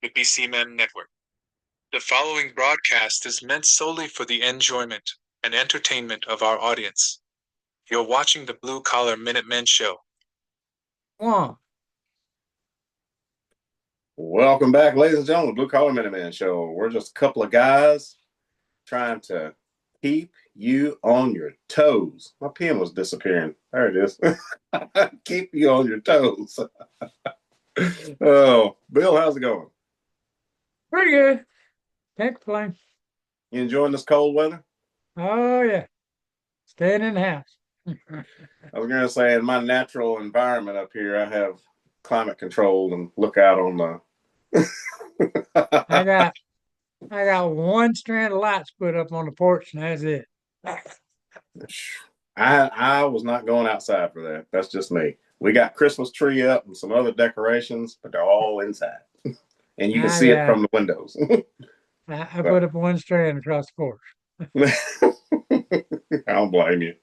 the BC Men Network. The following broadcast is meant solely for the enjoyment and entertainment of our audience. You're watching the Blue Collar Minutemen Show. Welcome back, ladies and gentlemen, Blue Collar Minuteman Show. We're just a couple of guys trying to keep you on your toes. My pen was disappearing. There it is. Keep you on your toes. Oh, Bill, how's it going? Pretty good. Can't complain. You enjoying this cold weather? Oh, yeah. Staying in the house. I was going to say, in my natural environment up here, I have climate control and look out on the. I got one strand of lights put up on the porch, and that's it. I was not going outside for that. That's just me. We got Christmas tree up and some other decorations, but they're all inside. And you can see it from the windows. I put up one strand across the porch. I don't blame you.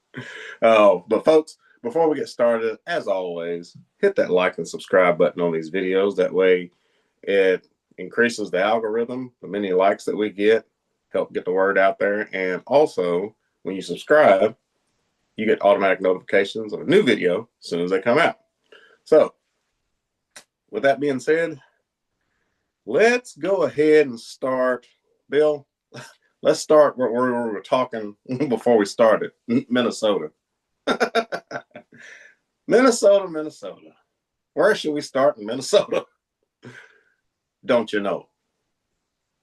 Oh, but folks, before we get started, as always, hit that like and subscribe button on these videos. That way it increases the algorithm. The many likes that we get help get the word out there. And also, when you subscribe, you get automatic notifications of a new video as soon as they come out. So, with that being said, let's go ahead and start. Bill, let's start where we were talking before we started. Minnesota. Minnesota. Where should we start in Minnesota? Don't you know?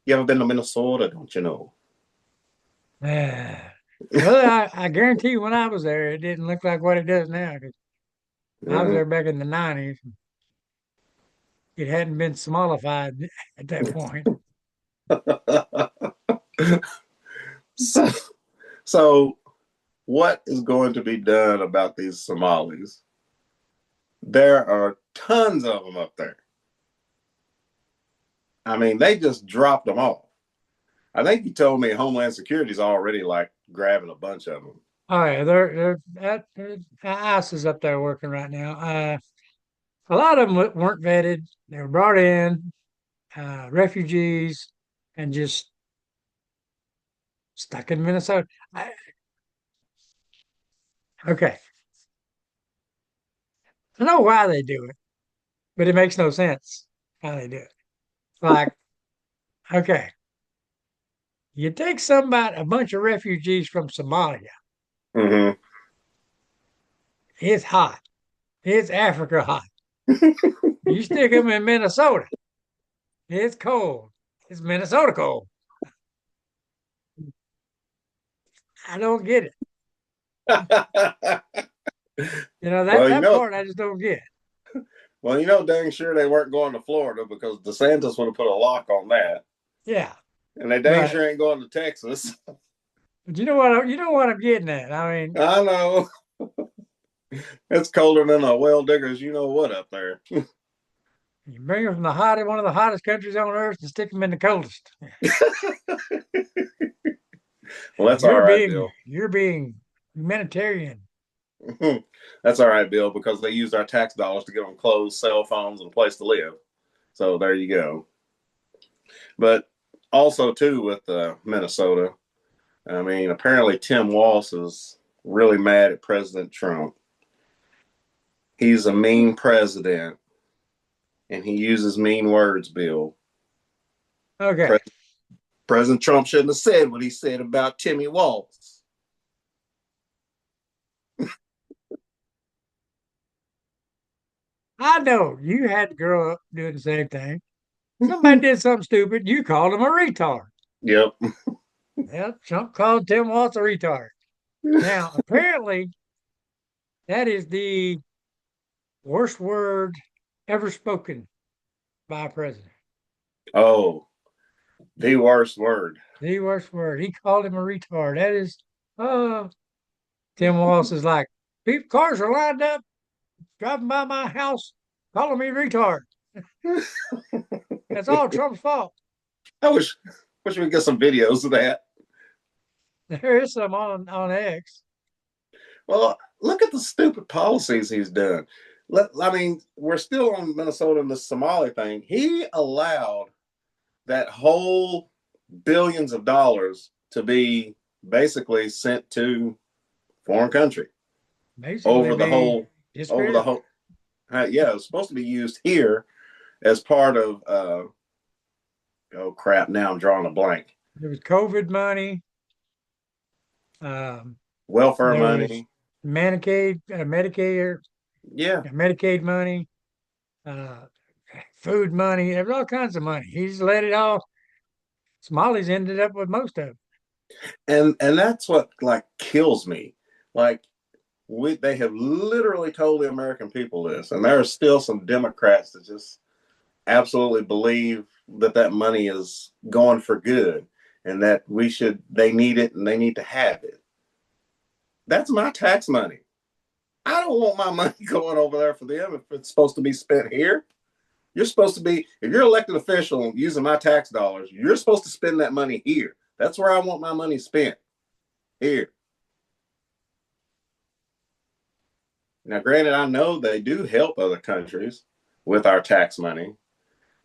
You ever been to Minnesota? Don't you know? Well, I guarantee you when I was there, it didn't look like what it does now. I was there back in the 90s. It hadn't been Somalified at that point. So, what is going to be done about these Somalis? There are tons of them up there. I mean, they just dropped them off. I think you told me Homeland Security's already like grabbing a bunch of them. Oh yeah, they're ICE is up there working right now. A lot of them weren't vetted. They were brought in, refugees, and just stuck in Minnesota. Okay. I know why they do it, but it makes no sense how they do it. Like, okay, you take a bunch of refugees from Somalia. Mm-hmm. It's hot. It's Africa hot. You stick them in Minnesota. It's cold. It's Minnesota cold. I don't get it. That part I just don't get. Well, dang sure they weren't going to Florida because DeSantis would have put a lock on that. Yeah. And they dang sure ain't going to Texas. But you know what I'm getting at. I mean, I know. It's colder than a well digger's you know what up there. You bring them from one of the hottest countries on earth and stick them in the coldest. Well, that's all right, Bill. You're being humanitarian. That's all right, Bill, because they used our tax dollars to get them clothes, cell phones, and a place to live. So there you go. But also, too, with Minnesota, I mean, apparently Tim Walz is really mad at President Trump. He's a mean president, and he uses mean words, Bill. Okay. President Trump shouldn't have said what he said about Timmy Walz. I know you had to grow up doing the same thing. Somebody did something stupid, you called him a retard. Yep. Yep, Trump called Tim Walz a retard. Now, apparently, that is the worst word ever spoken by a president. Oh, the worst word. The worst word. He called him a retard. That is, Tim Walz is like, cars are lined up, driving by my house, calling me retard. That's all Trump's fault. I wish we could get some videos of that. There is some on X. Well, look at the stupid policies he's done. I mean, we're still on Minnesota and the Somali thing. He allowed that whole billions of dollars to be basically sent to foreign country Basically over the be whole over the discredited. whole yeah, it's supposed to be used here as part of oh crap, now I'm drawing a blank. There was COVID money. Um, Welfare there was money. Medicare, Yeah. Medicaid money, uh, food money. There was all kinds of money. He just let it all. Somalis ended up with most of it. And that's what like kills me. Like they have literally told the American people this, and there are still some Democrats that just absolutely believe that that money is going for good and that they need it and they need to have it. That's my tax money. I don't want my money going over there for them if it's supposed to be spent here. You're supposed to be, if you're an elected official using my tax dollars, you're supposed to spend that money here. That's where I want my money spent, here. Now, granted, I know they do help other countries with our tax money,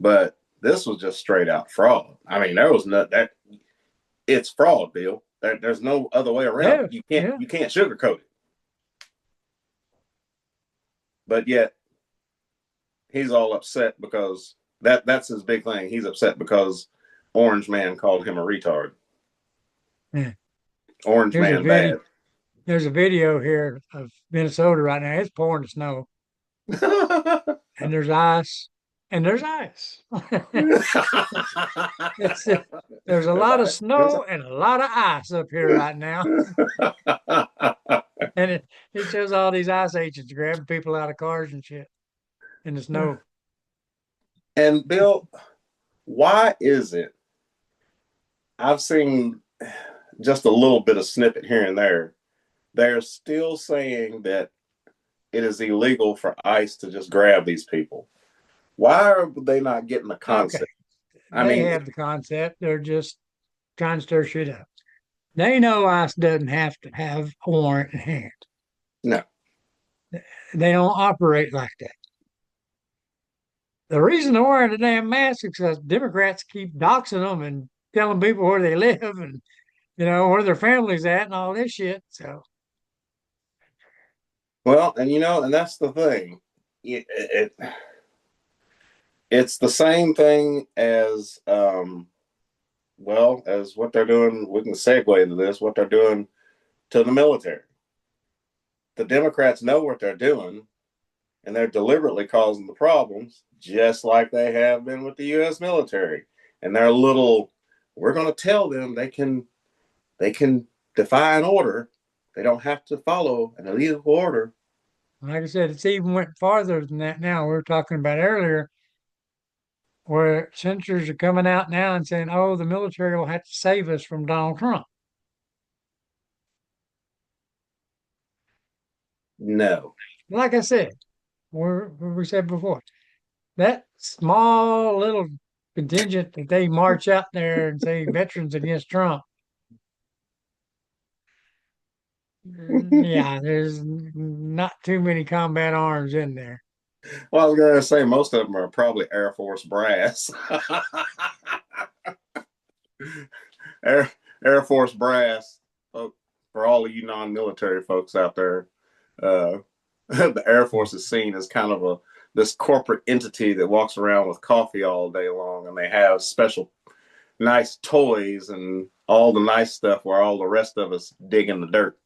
but this was just straight out fraud. I mean, there was no that it's fraud, Bill. There's no other way around Yeah, it. yeah. You can't sugarcoat it. But yet he's all upset because that's his big thing. He's upset because Orange Man called him a retard. Yeah. Orange There's a Man video. bad. There's a video here of Minnesota right now. It's pouring snow, and there's ice, and there's ice. it's there's a lot of snow and a lot of ice up here right now, and it shows all these ice agents grabbing people out of cars and shit in the snow. And Bill, why is it? I've seen just a little bit of snippet here and there. They're still saying that it is illegal for ICE to just grab these people. Why are they not getting the Okay, concept? I they mean, have the concept. They're just trying to stir shit up. They know ICE doesn't have to have a warrant in hand. no. They don't operate like that. The reason they're wearing the damn mask is because Democrats keep doxing them and telling people where they live and where their family's at and all this shit. So Well, and and that's the thing. It's the same thing as as what they're doing. We can segue into this. What they're doing to the military. The Democrats know what they're doing, and they're deliberately causing the problems, just like they have been with the U.S. military. And they're we're going to tell them they can defy an order. They don't have to follow an illegal order. like I said, it's even went farther than that now. We were talking about earlier where senators are coming out now and saying, oh, the military will have to save us from Donald Trump. No. Like I said, we said before, that small little contingent that they march out there and say veterans against Trump. Yeah, there's not too many combat arms in there. Well, I was going to say most of them are probably Air Force brass. Air, Air Force brass. For all of you non-military folks out there, the Air Force is seen as kind of this corporate entity that walks around with coffee all day long, and they have special nice toys and all the nice stuff where all the rest of us dig in the dirt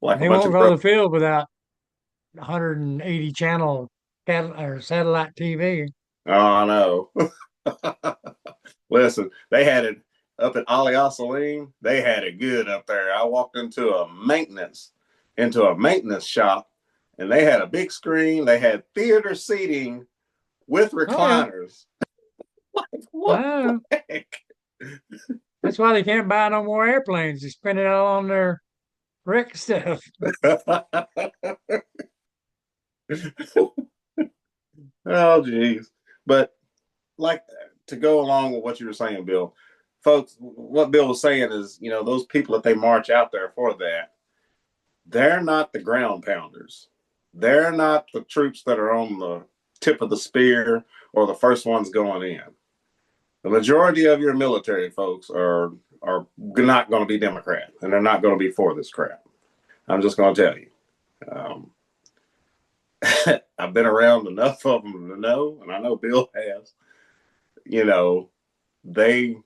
like a They bunch won't of go broke. to the field without 180 channel or satellite TV. Oh, I know. Listen, they had it up at Aliasaline. They had it good up there. I walked into a maintenance shop, and they had a big screen. They had theater seating with Oh yeah, recliners. Like, what uh, the heck? that's why they can't buy no more airplanes. They spend it all on their wreck stuff. Oh, geez. But like to go along with what you were saying, Bill, folks, what Bill was saying is, those people that they march out there for that, they're not the ground pounders. They're not the troops that are on the tip of the spear or the first ones going in. The majority of your military folks are not going to be Democrat, and they're not going to be for this crap. I'm just going to tell you. Um, I've been around enough of them to know, and I know Bill has. You know, they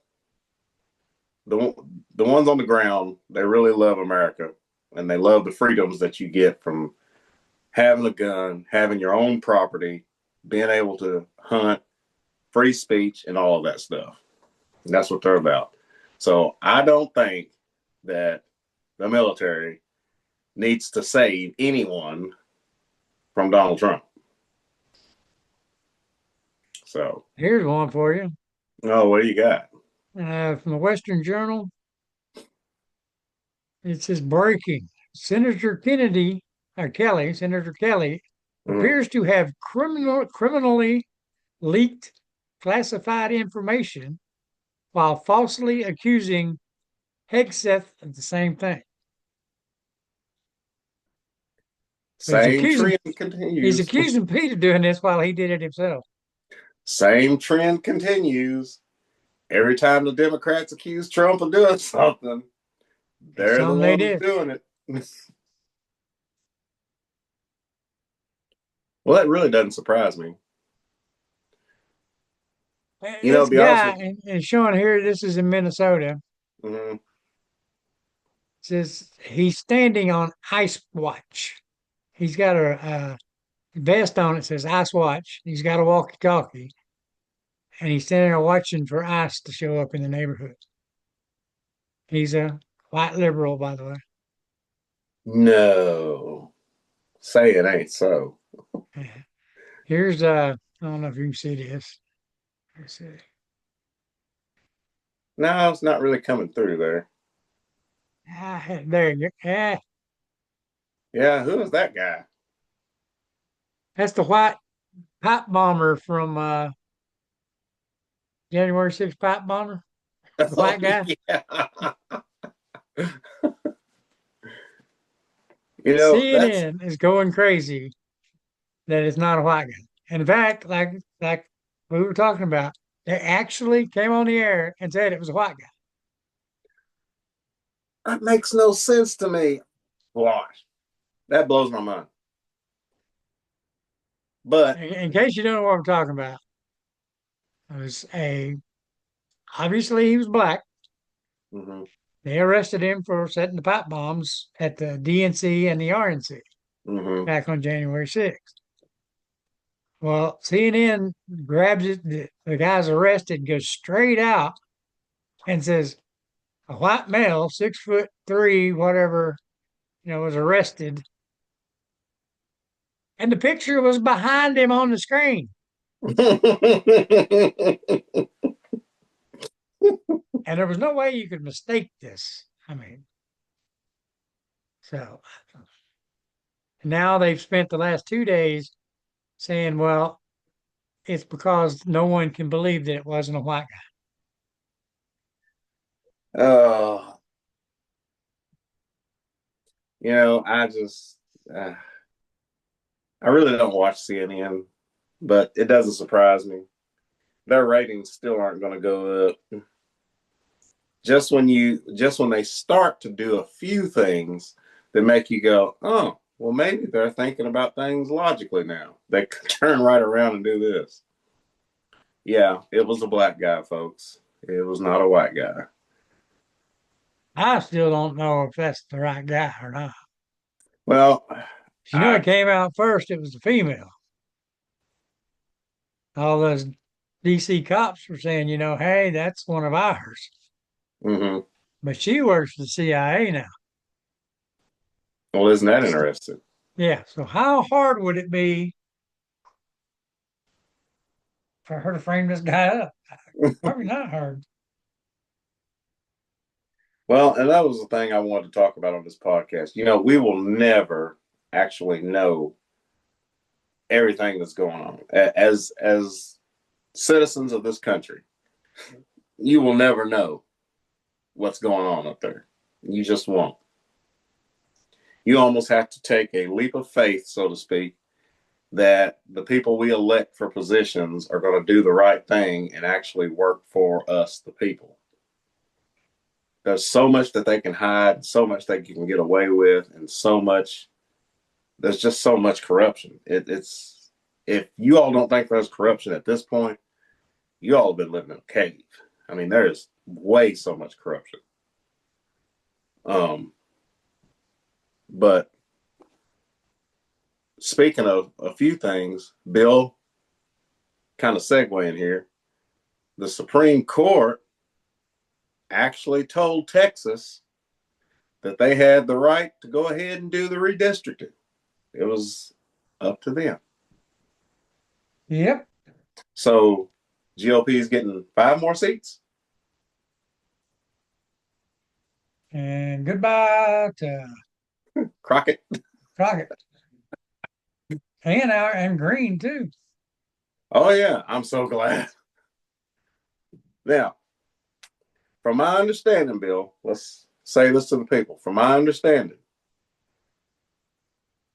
the the ones on the ground, they really love America, and they love the freedoms that you get from having a gun, having your own property, being able to hunt, free speech, and all of that stuff. And that's what they're about. So I don't think that the military needs to save anyone from Donald Trump. So Here's one for you. oh, what do you got? From the Western Journal. It says breaking. Senator Kennedy, or Kelly, Senator Kelly, Mhm. appears to have criminally leaked classified information while falsely accusing Hegseth of the same thing. So Same trend he's continues. accusing Pete of doing this while he did it himself. Same trend continues. Every time the Democrats accuse Trump of doing something, It's they're the something they ones did. doing it. Well, that really doesn't surprise me. You know, This to be honest guy, with and showing here, this is in Minnesota, you, says he's standing on ice watch. He's got a vest on. It says ice watch. He's got a walkie-talkie, and he's standing there watching for ice to show up in the neighborhood. He's a white liberal, by the way. no, say it ain't so. Here's I don't know if you can see this. Let's see. No, it's not really coming through there. There you go. Yeah, who is that guy? That's the white pipe bomber from January 6th pipe bomber. The Oh, white guy. yeah. You know, that's CNN is going crazy that it's not a white guy. And in fact, like we were talking about, they actually came on the air and said it was a white guy. that makes no sense to me. Gosh, that blows my mind. But In case you don't know what I'm talking about, it was a obviously he was black. mhm, They arrested him for setting the pipe bombs at the DNC and the RNC mhm. back on January 6th. Well, CNN grabs it, the guy's arrested, goes straight out and says, a white male, 6'3", whatever, was arrested. And the picture was behind him on the screen. And there was no way you could mistake this. I mean, so now they've spent the last 2 days saying, well, it's because no one can believe that it wasn't a white Oh, you know, uh, I really don't watch CNN, but it doesn't surprise me. Their ratings still aren't going to go up. Just when they start to do a few things that make you go, oh, well, maybe they're thinking about things logically now. They turn right around and do this. Yeah, it was a black guy, folks. It was not a white guy. guy. I still don't know if that's the right guy or not. Well, It I came out first, it was the female. All those DC cops were saying, hey, that's one of ours. mm-hmm. But she works for the CIA now. Well, isn't that interesting? Yeah. So how hard would it be for her to frame this guy up? Probably not hard. Well, and that was the thing I wanted to talk about on this podcast. You know, we will never actually know everything that's going on as citizens of this country. You will never know what's going on up there. You just won't. You almost have to take a leap of faith, so to speak, that the people we elect for positions are going to do the right thing and actually work for us, the people. There's so much that they can hide, so much they can get away with, and so much. There's just so much corruption. It's if you all don't think there's corruption at this point, you all have been living in a cave. I mean, there is way so much corruption. But speaking of a few things, Bill, kind of segueing here, the Supreme Court actually told Texas that they had the right to go ahead and do the redistricting. It was up to them. Yep. So GOP is getting 5 more seats. And goodbye to Crockett. Crockett. And Green too. Oh yeah, I'm so glad. Now, from my understanding, Bill, let's say this to the people. From my understanding,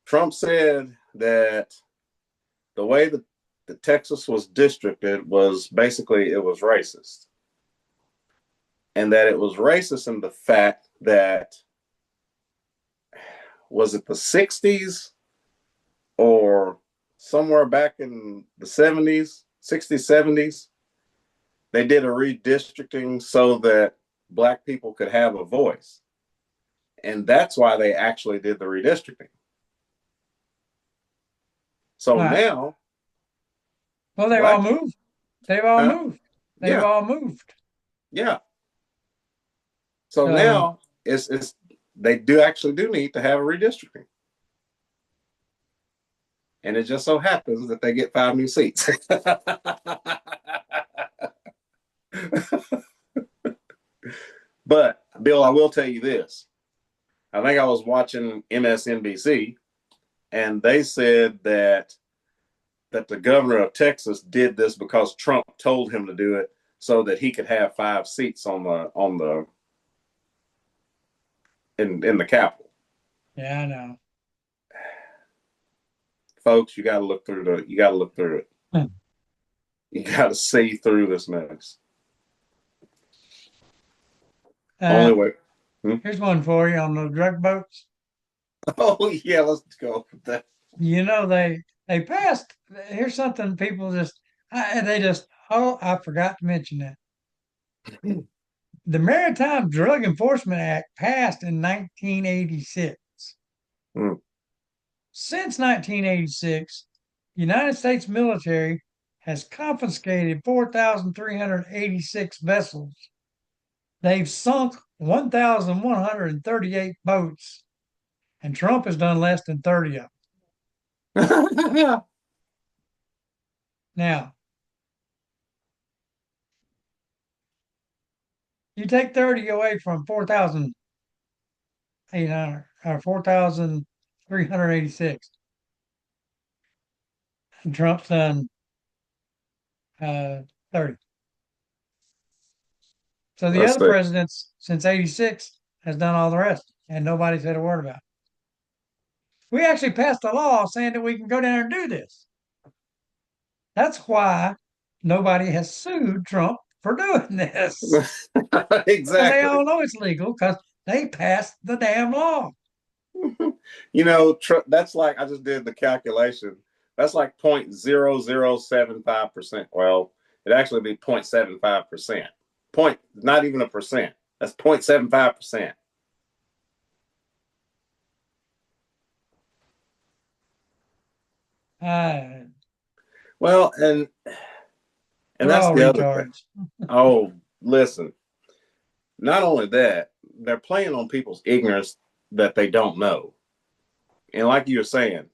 Trump said that the way that Texas was districted was basically it was racist. And that it was racist in the fact that, was it the 60s or somewhere back in the 70s, 60s, 70s, they did a redistricting so that Black people could have a voice. And that's why they actually did the redistricting. So now. Well, they've all moved. They've all moved. They've all moved. Yeah. So now it's they do need to have a redistricting. And it just so happens that they get 5 new seats. But Bill, I will tell you this. I think I was watching MSNBC and they said that the governor of Texas did this because Trump told him to do it so that he could have 5 seats in the Capitol. Yeah, I know. Folks, you got to look through it. You got to see through this mess. Only way. Here's one for you on the drug boats. Oh yeah, let's go with that. You know, they passed. Here's something people I forgot to mention that. The Maritime Drug Enforcement Act passed in 1986. Since 1986, the United States military has confiscated 4,386 vessels. They've sunk 1,138 boats, and Trump has done less than 30 of them. Now, you take 30 away from 4,800 or 4,386. And Trump's done 30. So the other presidents since 86 has done all the rest, and nobody said a word about it. We actually passed a law saying that we can go down there and do this. That's why nobody has sued Trump for doing this. Exactly. They all know it's legal because they passed the damn law. You know, that's like, I just did the calculation. That's like 0.0075%. Well, it'd actually be 0.75%. Not even a percent. That's 0.75%. Well, and that's the other thing. Oh, listen. Not only that, they're playing on people's ignorance that they don't know. And like you were saying,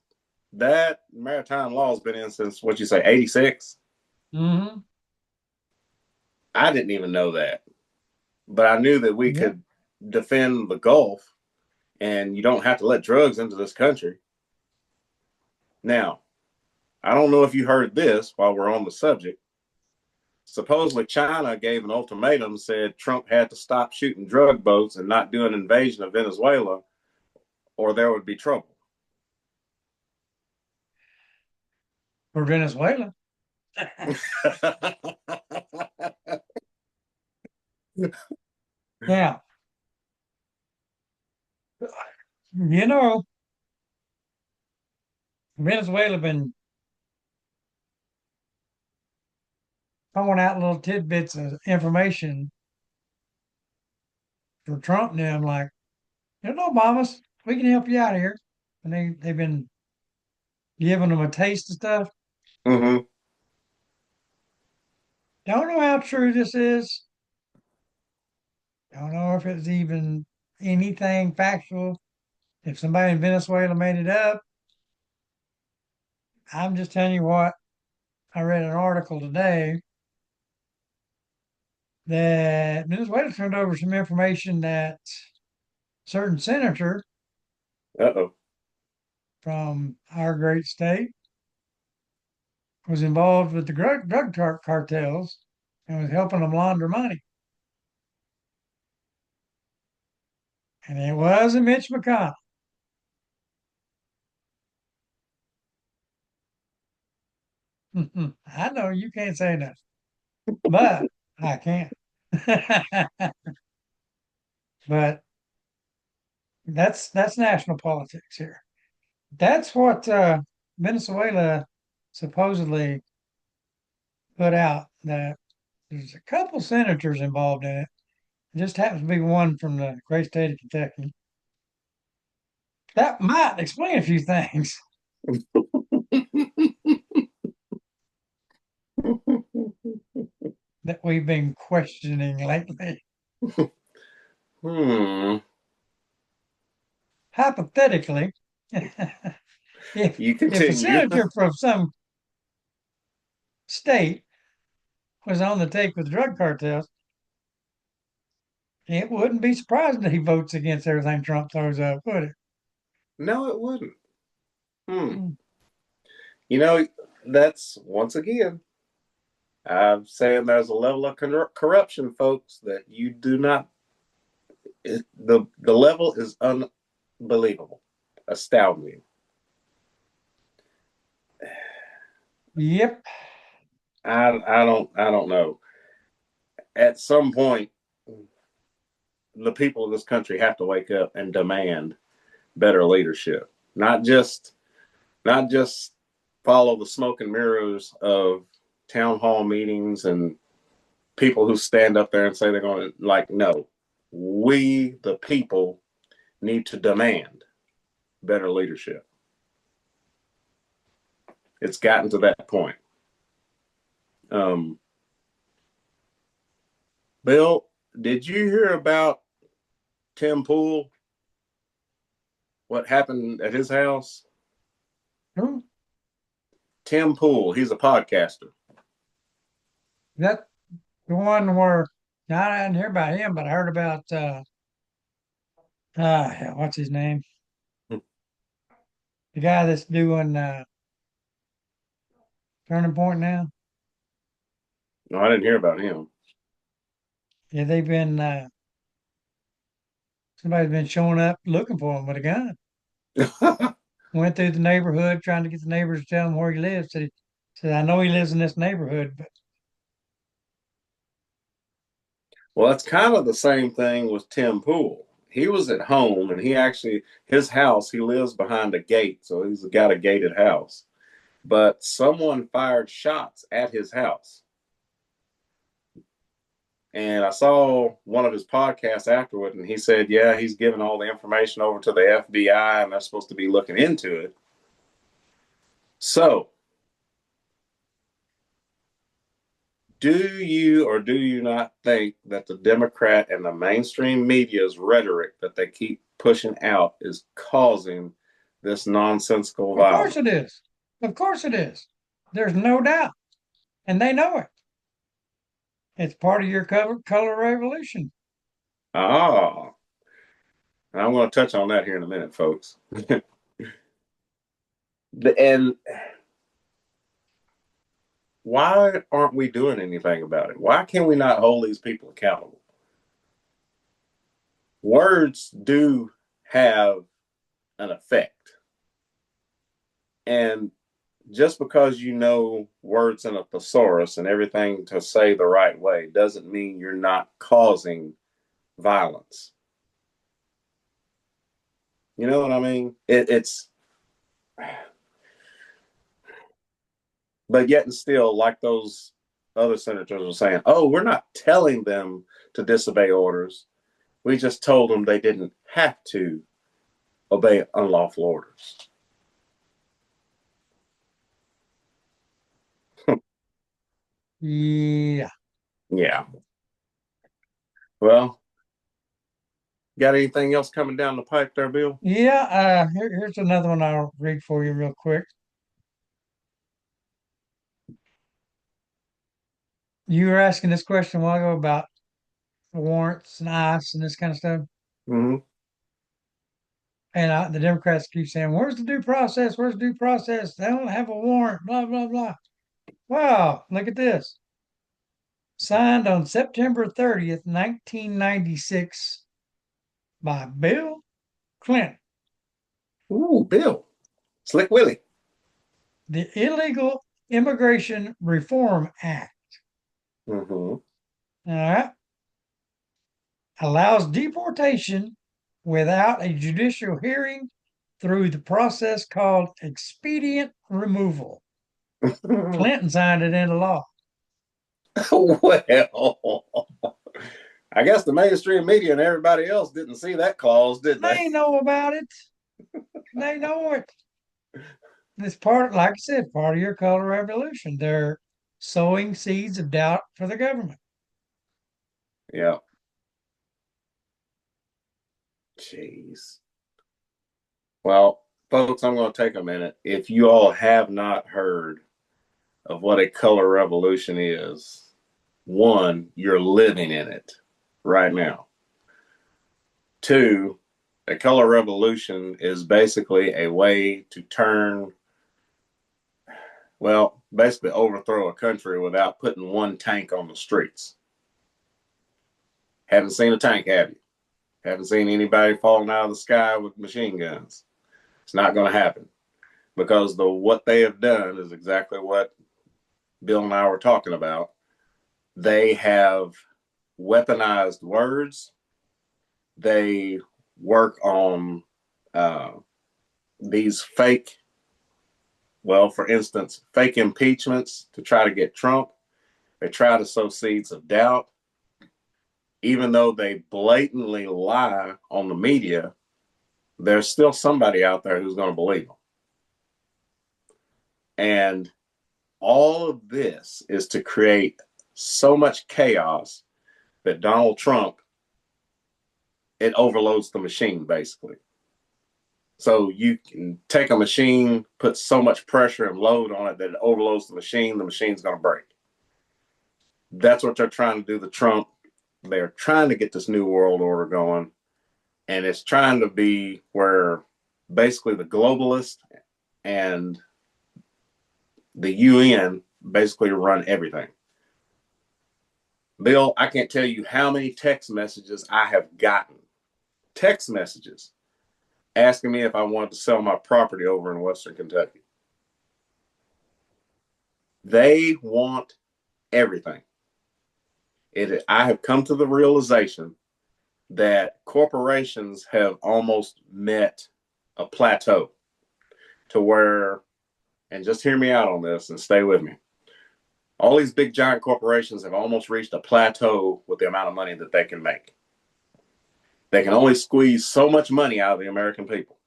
that maritime law has been in since, what you say, 86? Mm-hmm. I didn't even know that. But I knew that we could defend the Gulf and you don't have to let drugs into this country. Now, I don't know if you heard this while we're on the subject. Supposedly China gave an ultimatum, said Trump had to stop shooting drug boats and not do an invasion of Venezuela or there would be trouble. for Venezuela. Yeah. You know, Venezuela been throwing out little tidbits of information for Trump and them, like, you know, Obamas, we can help you out here. And they've been giving them a taste of stuff. Hmm. Don't know how true this is. Don't know if it's even anything factual. If somebody in Venezuela made it up, I'm just telling you what. I read an article today that Venezuela turned over some information that certain senator Uh-oh. from our great state was involved with the drug cartels and was helping them launder money. And it wasn't Mitch McConnell. I know you can't say nothing, but I can. But that's national politics here. That's what Venezuela supposedly put out. That there's a couple senators involved in it. It just happens to be one from the great state of Kentucky. That might explain a few things that we've been questioning lately. Hmm. Hypothetically, if You if a continue. senator from some state was on the take with drug cartels, it wouldn't be surprising that he votes against everything Trump throws up, would it? No, it wouldn't. Hmm. Mm. You know, that's once again, I'm saying there's a level of corruption, folks, that you do not. The level is unbelievable, astounding. Yep. I don't know. At some point, the people of this country have to wake up and demand better leadership, not just follow the smoke and mirrors of town hall meetings and people who stand up there and say they're going to, like, no, we the people need to demand better leadership. It's gotten to that point. um Bill, did you hear about Tim Pool, what happened at his house? Who? Tim Pool, he's a podcaster. That the one where now I didn't hear about him, but I heard about what's his name? The guy that's doing Turning Point now. No, I didn't hear about him. Yeah, they've been somebody's been showing up looking for him with a gun. Went through the neighborhood trying to get the neighbors to tell him where he lives. Said I know he lives in this neighborhood, but Well, that's kind of the same thing with Tim Pool. He was at home, and his house, he lives behind a gate, so he's got a gated house. But someone fired shots at his house. And I saw one of his podcasts afterward, and he said, yeah, he's giving all the information over to the FBI, and they're supposed to be looking into it. So, do you or do you not think that the Democrat and the mainstream media's rhetoric that they keep pushing out is causing this nonsensical of course violence? it is. Of course it is. There's no doubt, and they know it. It's part of your color revolution. Ah, I'm going to touch on that here in a minute, folks. And why aren't we doing anything about it? Why can we not hold these people accountable? Words do have an effect. And just because you know words in a thesaurus and everything to say the right way doesn't mean you're not causing violence. You know what I mean? It's, but yet and still, like those other senators were saying, oh, we're not telling them to disobey orders. We just told them they didn't have to obey unlawful orders. Yeah. Yeah. Well, got anything else coming down the pipe there, Bill? Yeah. Here's another one I'll read for you real quick. You were asking this question a while ago about warrants and ICE and this kind of stuff. Mm-hmm. And the Democrats keep saying, where's the due process? Where's the due process? They don't have a warrant, blah, blah, blah. Wow, look at this. Signed on September 30th, 1996 by Bill Clinton. Ooh, Bill. Slick Willie. The Illegal Immigration Reform Act. Mm-hmm. All right. Allows deportation without a judicial hearing through the process called expedient removal. Clinton signed it into law. Well, I guess the mainstream media and everybody else didn't see that clause, did they? They know about it. They know it. It's part, like I said, part of your color revolution. They're sowing seeds of doubt for the government. Yeah. Jeez. Well, folks, I'm going to take a minute. If you all have not heard of what a color revolution is, one, you're living in it right now. Two, a color revolution is basically a way to turn, well, basically overthrow a country without putting one tank on the streets. Haven't seen a tank, have you? Haven't seen anybody falling out of the sky with machine guns. It's not going to happen because what they have done is exactly what Bill and I were talking about. They have weaponized words. They work on these fake, well, for instance, fake impeachments to try to get Trump. They try to sow seeds of doubt. Even though they blatantly lie on the media, there's still somebody out there who's going to believe them. And all of this is to create so much chaos that Donald Trump, it overloads the machine, basically. So you can take a machine, put so much pressure and load on it that it overloads the machine's going to break. That's what they're trying to do to Trump. They're trying to get this new world order going. And it's trying to be where basically the globalists and the UN basically run everything. Bill, I can't tell you how many text messages I have gotten. Text messages asking me if I wanted to sell my property over in Western Kentucky. They want everything. I have come to the realization that corporations have almost met a plateau to where, and just hear me out on this and stay with me. All these big giant corporations have almost reached a plateau with the amount of money that they can make. They can only squeeze so much money out of the American people.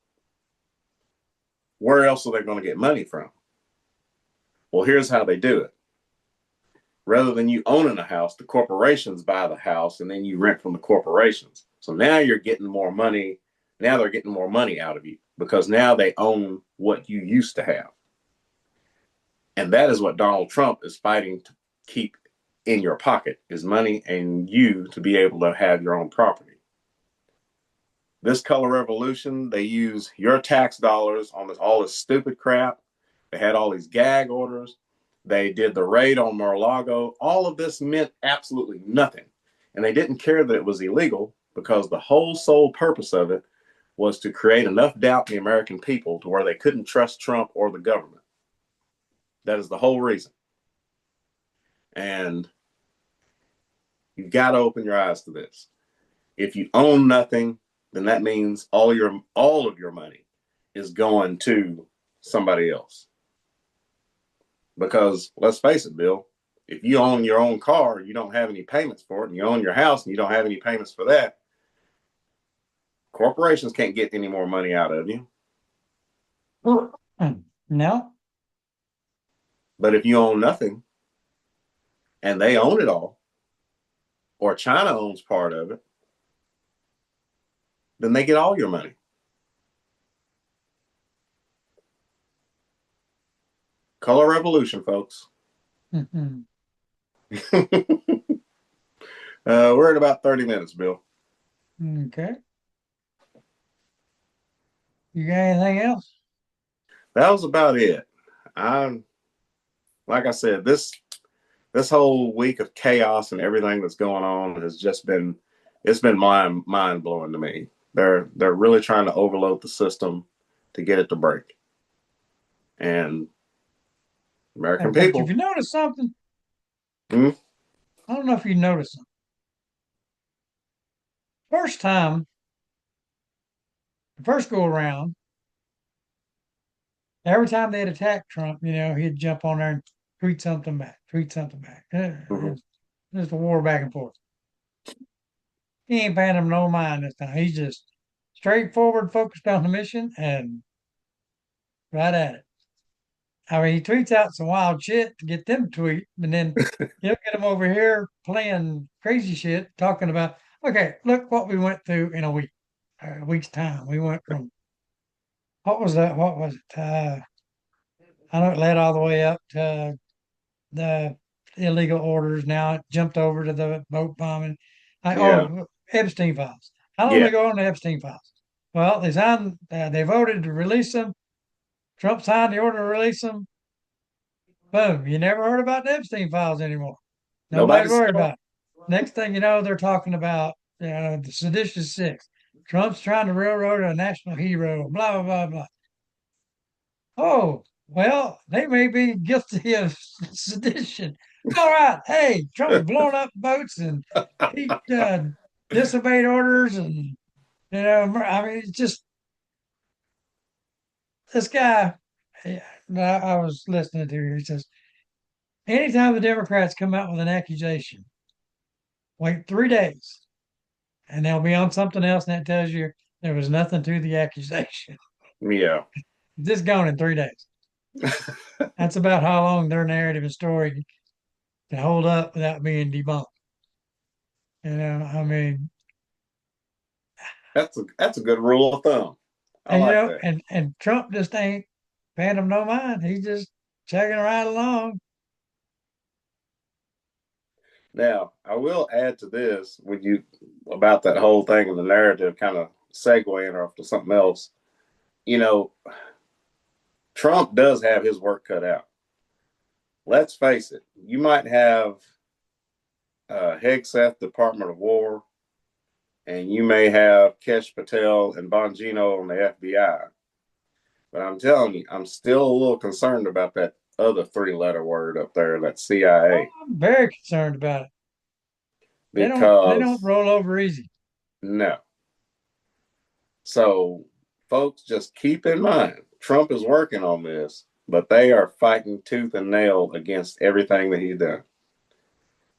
Where else are they going to get money from? Well, here's how they do it. Rather than you owning a house, the corporations buy the house and then you rent from the corporations. So now you're getting more money. Now they're getting more money out of you because now they own what you used to have. And that is what Donald Trump is fighting to keep in your pocket, is money and you to be able to have your own property. This color revolution, they use your tax dollars on all this stupid crap. They had all these gag orders. They did the raid on Mar-a-Lago. All of this meant absolutely nothing. And they didn't care that it was illegal because the whole sole purpose of it was to create enough doubt in the American people to where they couldn't trust Trump or the government. That is the whole reason. And you've got to open your eyes to this. If you own nothing, then that means all of your money is going to somebody else. Because let's face it, Bill, if you own your own car, you don't have any payments for it, and you own your house and you don't have any payments for that, corporations can't get any more money out of you. No. But if you own nothing and they own it all, or China owns part of it, then they get all your money. Color revolution, folks. Mm-hmm. We're at about 30 minutes, Bill. Okay. You got anything else? That was about it. Like I said, this whole week of chaos and everything that's going on has just been mind blowing to me. They're really trying to overload the system to get it to break. And American people. If you notice something, Hmm? I don't know if you noticed something. First time, the first go around, every time they'd attack Trump, he'd jump on there and tweet something back, tweet something back. Mm-hmm. Just a war back and forth. He ain't paying him no mind this time. He's just straightforward, focused on the mission, and right at it. I mean, he tweets out some wild shit to get them to tweet, and then he'll get them over here playing crazy shit, talking about, okay, look what we went through in a week's time. We went from, what was that? What was it? I know it led all the way up to the illegal orders. Now it jumped over to the boat bombing. Yeah. Epstein files. How long Yeah. we go on the Epstein files? Well, they voted to release them. Trump signed the order to release them. Boom. You never heard about the Epstein files anymore. Nobody's worried about it. Next thing you know, they're talking about the seditious six. Trump's trying to railroad a national hero, blah, blah, blah, blah. Oh, well, they may be guilty of sedition. All right. Hey, Trump's blowing up boats and he disobeyed orders. And, I mean, it's just this guy. I was listening to him. He says, anytime the Democrats come out with an accusation, wait 3 days and they'll be on something else. And that tells you there was nothing to the accusation. Yeah. Just gone in 3 days. That's about how long their narrative and story can hold up without being debunked. I mean, That's a good rule of thumb. I and like that. and Trump just ain't paying him no mind. He's just chugging right along. Now, I will add to this with you about that whole thing and the narrative kind of segueing off to something else. Trump does have his work cut out. Let's face it. You might have Hegseth, Department of War, and you may have Kesh Patel and Bongino on the FBI. But I'm telling you, I'm still a little concerned about that other three-letter word up there, that CIA. I'm very concerned about it. Because they don't roll over easy. No. So, folks, just keep in mind, Trump is working on this, but they are fighting tooth and nail against everything that he's done.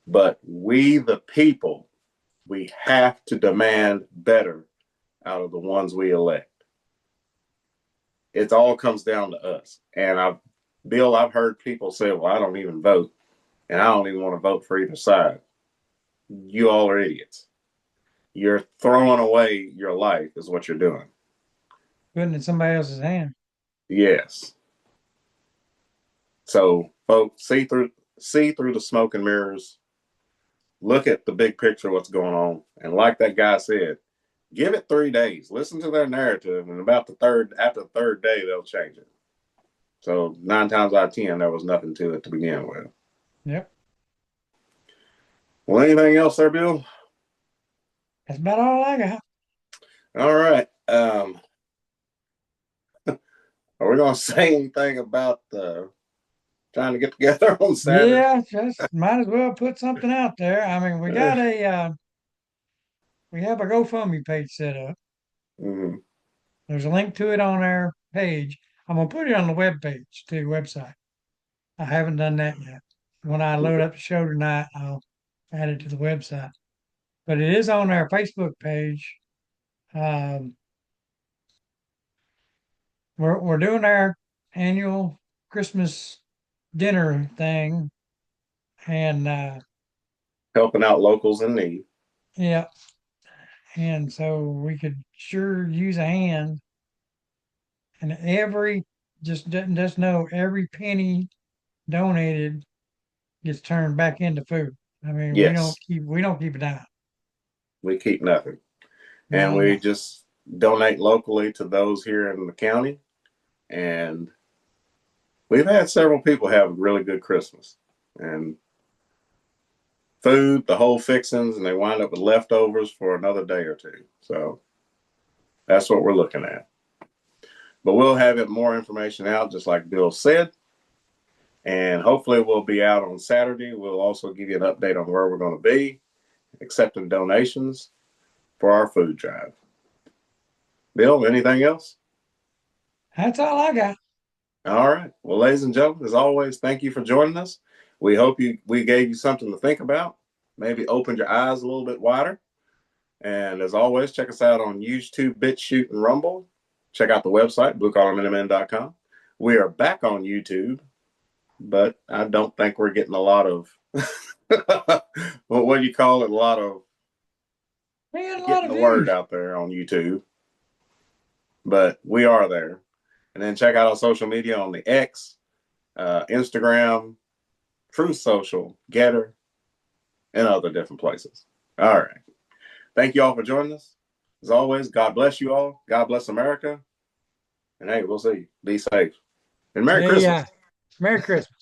But we, the people, we have to demand better out of the ones we elect. It all comes down to us. And I've heard people say, well, I don't even vote, and I don't even want to vote for either side. You all are idiots. You're throwing away your life is what you're doing. Putting it in somebody else's hand. Yes. So, folks, see through the smoke and mirrors. Look at the big picture of what's going on. And like that guy said, give it 3 days. Listen to their narrative, and after the third day, they'll change it. So 9 times out of 10, there was nothing to it to begin with. Yep. Well, anything else there, Bill? That's about all I got. All right. Are we going to say anything about the trying to get together on Saturday. Yeah, just might as well put something out there. I mean, we got we have a GoFundMe page set up. Mhm. There's a link to it on our page. I'm gonna put it on the web page too, website. I haven't done that yet. When I load Okay. up the show tonight, I'll add it to the website. But it is on our Facebook page. Um, we're doing our annual Christmas dinner thing, and Helping out locals in need. yeah, and so we could sure use a hand. And every just know every penny donated gets turned back into food. I mean, Yes, we don't keep it down. we keep nothing. And Not at we all. just donate locally to those here in the county. And we've had several people have a really good Christmas. And food, the whole fixings, and they wind up with leftovers for another day or two. So that's what we're looking at. But we'll have it more information out, just like Bill said. And hopefully we'll be out on Saturday. We'll also give you an update on where we're going to be, accepting donations for our food drive. Bill, anything else? That's all I got. All right. Well, ladies and gentlemen, as always, thank you for joining us. We hope we gave you something to think about, maybe opened your eyes a little bit wider. And as always, check us out on YouTube, BitChute, and Rumble. Check out the website, bluecollarminutemen.com. We are back on YouTube, but I don't think we're getting a lot of, well, what do you call it? A lot of We got a lot getting of the word views. out there on YouTube. But we are there. And then check out our social media on the X, Instagram, Truth Social, Getter, and other different places. All right. Thank you all for joining us. As always, God bless you all. God bless America. And hey, we'll see you. Be safe. And Merry Hey, Christmas. Merry Christmas.